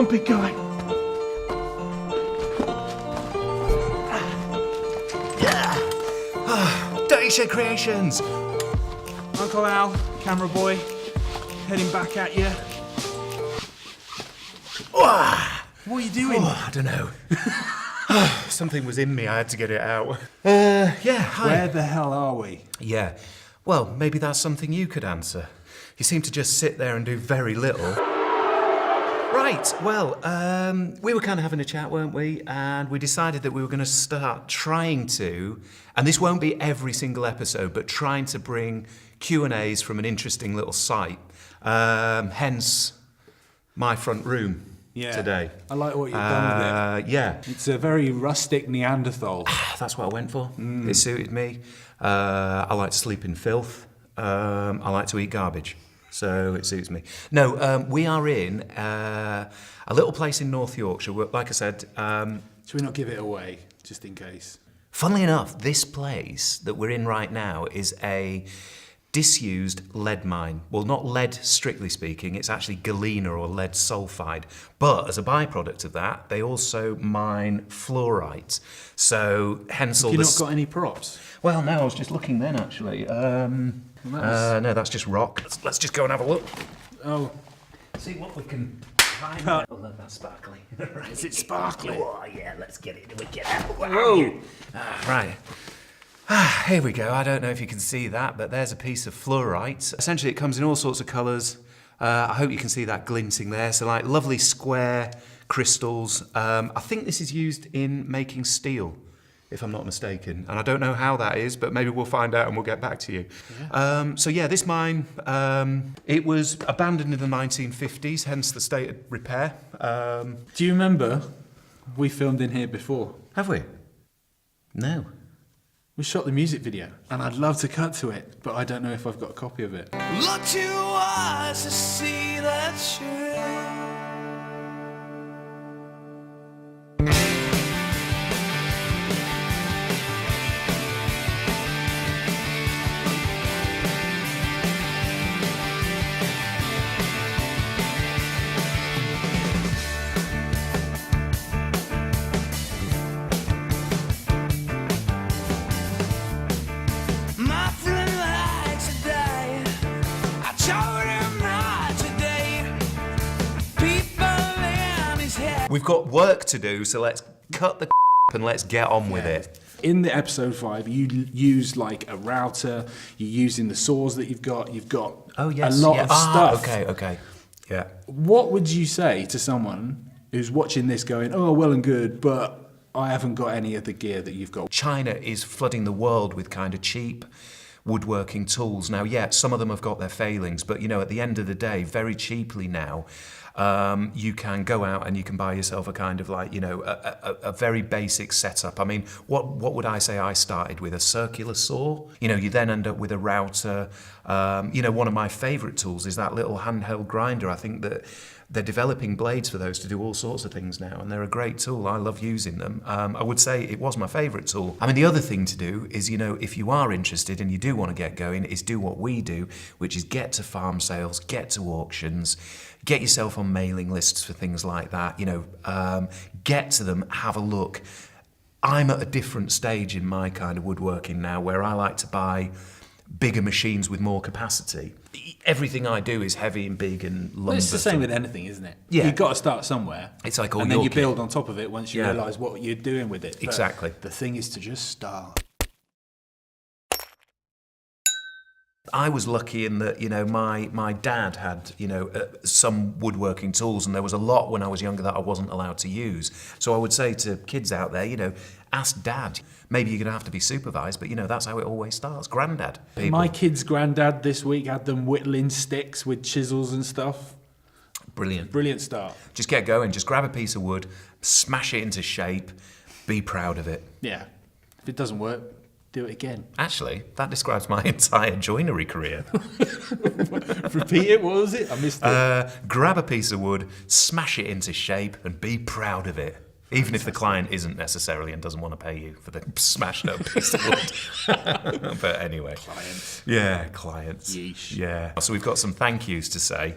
on, big guy. Dirty Shed Creations. Uncle Al, camera boy, heading back at you. What are you doing? I don't know. Something was in me, I had to get it out. Yeah, hi. Where the hell are we? Yeah, well, maybe that's something you could answer. You seem to just sit there and do very little. Right, well, we were kind of having a chat, weren't we? And we decided that we were going to start trying to, and this won't be every single episode, but trying to bring Q&As from an interesting little site. Hence, my front room. Today. I like what you've done with it. Yeah. It's a very rustic Neanderthal. That's what I went for. It suited me. I like to sleep in filth. I like to eat garbage. So it suits me. No, we are in a little place in North Yorkshire. Like I said... Should we not give it away, just in case? Funnily enough, this place that we're in right now is a disused lead mine. Well, not lead, strictly speaking, it's actually galena or lead sulfide. But as a byproduct of that, they also mine fluorite. So hence all Have you this... not got any props? Well, no, I was just looking then, actually. No, that's just rock. Let's just go and have a look. Oh. See what we can find. Oh, look, that's sparkly. Right. Is it sparkly? Oh, yeah, let's get it. We get out. Whoa. Right. Here we go. I don't know if you can see that, but there's a piece of fluorite. Essentially, it comes in all sorts of colours. I hope you can see that glinting there. So, like, lovely square crystals. I think this is used in making steel, if I'm not mistaken. And I don't know how that is, but maybe we'll find out and we'll get back to you. Yeah. So, yeah, this mine, it was abandoned in the 1950s, hence the state of repair. Do you remember we filmed in here before? Have we? No. We shot the music video, and I'd love to cut to it, but I don't know if I've got a copy of it. Look too wise to see that shame. We've got work to do, so let's cut the and let's get on with it. In the episode 5, you use like a router, you're using the saws that you've got Oh, yes. a lot of stuff. Okay. Yeah. What would you say to someone who's watching this going, oh, well and good, but I haven't got any of the gear that you've got? China is flooding the world with kind of cheap woodworking tools. Now, yeah, some of them have got their failings, but, you know, at the end of the day, very cheaply now, you can go out and you can buy yourself a kind of like, you know, a very basic setup. I mean, what would I say I started with? A circular saw? You know, you then end up with a router. You know, one of my favourite tools is that little handheld grinder. I think that they're developing blades for those to do all sorts of things now, and they're a great tool. I love using them. I would say it was my favourite tool. I mean, the other thing to do is, you know, if you are interested and you do want to get going, is do what we do, which is get to farm sales, get to auctions, get yourself on mailing lists for things like that, you know, get to them, have a look. I'm at a different stage in my kind of woodworking now where I like to buy bigger machines with more capacity. Everything I do is heavy and big and lumber. Well, it's the same with anything, isn't it? Yeah. You've got to start somewhere. It's like all and your then you kit. build on top of it once you Yeah. realise what you're doing with it. But Exactly. the thing is to just start. I was lucky in that, you know, my dad had, you know, some woodworking tools, and there was a lot when I was younger that I wasn't allowed to use. So I would say to kids out there, you know, ask dad. Maybe you're going to have to be supervised, but, you know, that's how it always starts. Granddad. People. My kid's granddad this week had them whittling sticks with chisels and stuff. Brilliant. Brilliant start. Just get going. Just grab a piece of wood, smash it into shape, be proud of it. Yeah. If it doesn't work, do it again. Actually, that describes my entire joinery career. Repeat it, what was it? I missed it. Grab a piece of wood, smash it into shape, and be proud of it. Even if the client isn't necessarily and doesn't want to pay you for the smashed up piece of wood. But anyway. Clients. Yeah, clients. Yeesh. Yeah. So we've got some thank yous to say.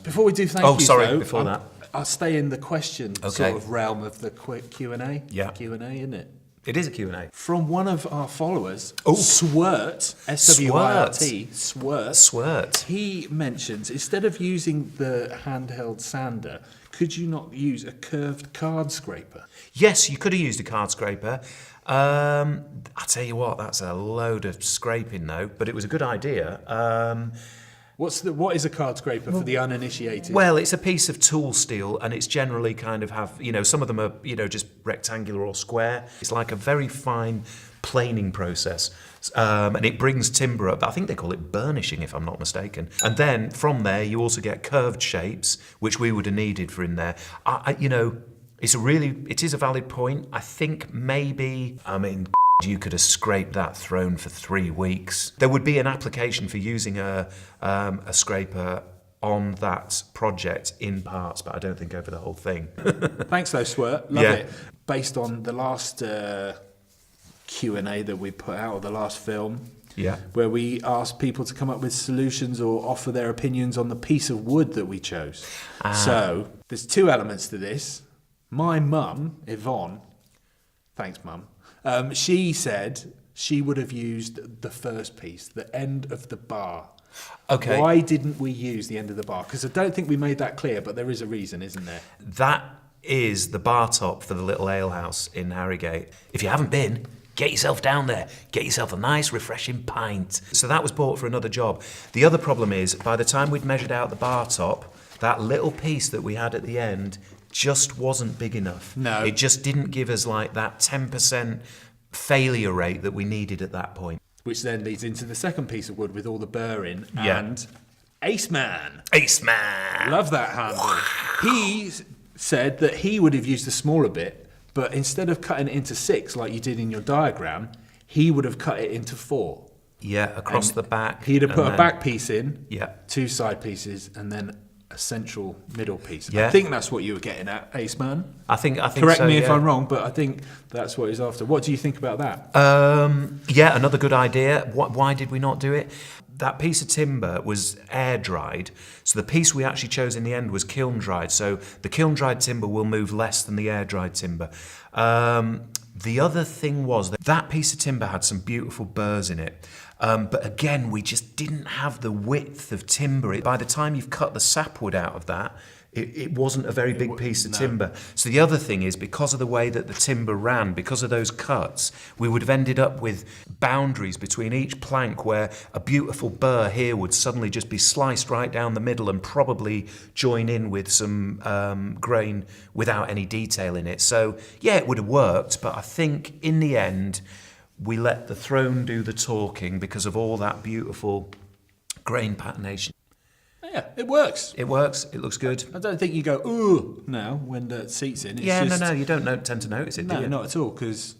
Before we do thank yous, sorry, though, before that. I'll stay in the question Okay. sort of realm of the quick Q&A. Yeah. Q&A, isn't it? It is a Q&A. From one of our followers, Oh. Swirt, S-W-I-R-T, Swirt. Swirt. He mentions, instead of using the handheld sander, could you not use a curved card scraper? Yes, you could have used a card scraper. I tell you what, that's a load of scraping though, but it was a good idea. What is a card scraper for the uninitiated? Well, it's a piece of tool steel, and it's generally kind of some of them are, just rectangular or square. It's like a very fine planing process, and it brings timber up. I think they call it burnishing, if I'm not mistaken. And then from there, you also get curved shapes, which we would have needed for in there. It is a valid point. I think maybe, you could have scraped that throne for 3 weeks. There would be an application for using a scraper on that project in parts, but I don't think over the whole thing. Thanks though, Swirt. Love Yeah. it. Based on the last Q&A that we put out, or the last film, Yeah. where we asked people to come up with solutions or offer their opinions on the piece of wood that we chose. So there's 2 elements to this. My mum, Yvonne, thanks mum, she said she would have used the first piece, the end of the bar. Okay. Why didn't we use the end of the bar? Because I don't think we made that clear, but there is a reason, isn't there? That is the bar top for the little alehouse in Harrogate. If you haven't been, get yourself down there. Get yourself a nice, refreshing pint. So that was bought for another job. The other problem is, by the time we'd measured out the bar top, that little piece that we had at the end just wasn't big enough. No. It just didn't give us like that 10% failure rate that we needed at that point. Which then leads into the second piece of wood with all the burr in. Yeah. And Ace Man. Ace Man! Love that handle. He said that he would have used a smaller bit, but instead of cutting it into 6 like you did in your diagram, he would have cut it into 4. Yeah, across the back. He'd have and put a then- back piece in, Yeah. 2 side pieces, and then a central middle piece. Yeah. I think that's what you were getting at, Ace Man. I think Correct so, me if yeah. I'm wrong, but I think that's what he's after. What do you think about that? Yeah, another good idea. Why did we not do it? That piece of timber was air dried, so the piece we actually chose in the end was kiln dried. So the kiln dried timber will move less than the air dried timber. The other thing was that piece of timber had some beautiful burrs in it. But again, we just didn't have the width of timber. By the time you've cut the sapwood out of that, it wasn't a very big piece of timber. So the other thing is, because of the way that the timber ran, because of those cuts, we would have ended up with boundaries between each plank where a beautiful burr here would suddenly just be sliced right down the middle and probably join in with some grain without any detail in it. So yeah, it would have worked, but I think in the end, we let the throne do the talking because of all that beautiful grain patternation. Yeah, it works. It works. It looks good. I don't think you go, ooh, now when the seat's in. It's Yeah, just, no, you don't tend to notice it, do No, you? not at all, because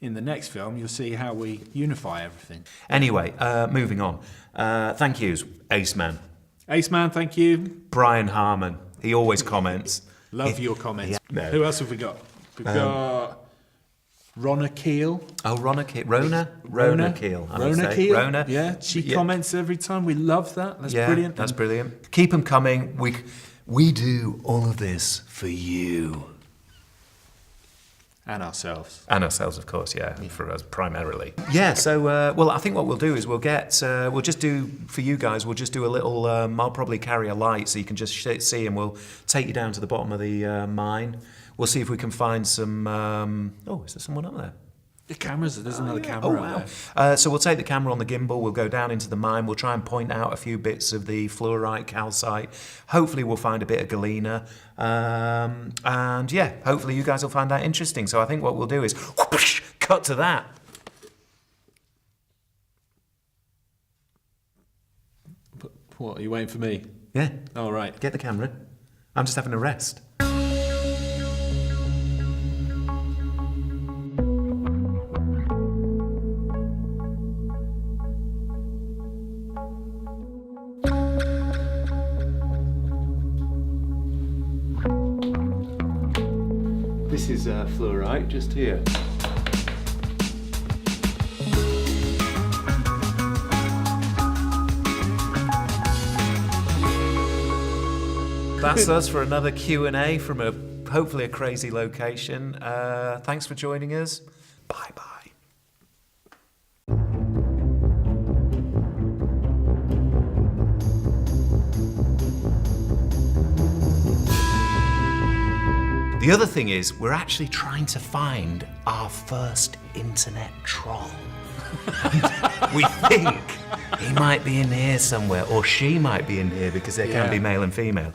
in the next film, you'll see how we unify everything. Anyway, moving on. Thank yous, Ace Man. Ace Man, thank you. Brian Harmon. He always comments. Love your comments. Yeah. No. Who else have we got? We've got Ronna Keel. Oh, Rona Keel. Rona Keel. I would Rona say. Keel. Rona. Yeah, she Yeah. comments every time. We love that. That's Yeah, brilliant. that's brilliant. Keep them coming. We do all of this for you. And ourselves. And ourselves, of course, yeah, for us primarily. Yeah, so, well, I think what we'll do is we'll just do, for you guys, we'll just do a little, I'll probably carry a light so you can just see, and we'll take you down to the bottom of the mine. We'll see if we can find some, is there someone up there? The cameras, there's another camera. Oh, up wow. there. So we'll take the camera on the gimbal, we'll go down into the mine, we'll try and point out a few bits of the fluorite, calcite. Hopefully we'll find a bit of galena. And yeah, hopefully you guys will find that interesting. So I think what we'll do is whoosh, cut to that. What, are you waiting for me? Yeah, All right. get the camera. I'm just having a rest. This is fluorite, just here. That's us for another Q&A from hopefully a crazy location. Thanks for joining us. Bye-bye. The other thing is, we're actually trying to find our first internet troll. We think he might be in here somewhere, or she might be in here, because they can be male and female.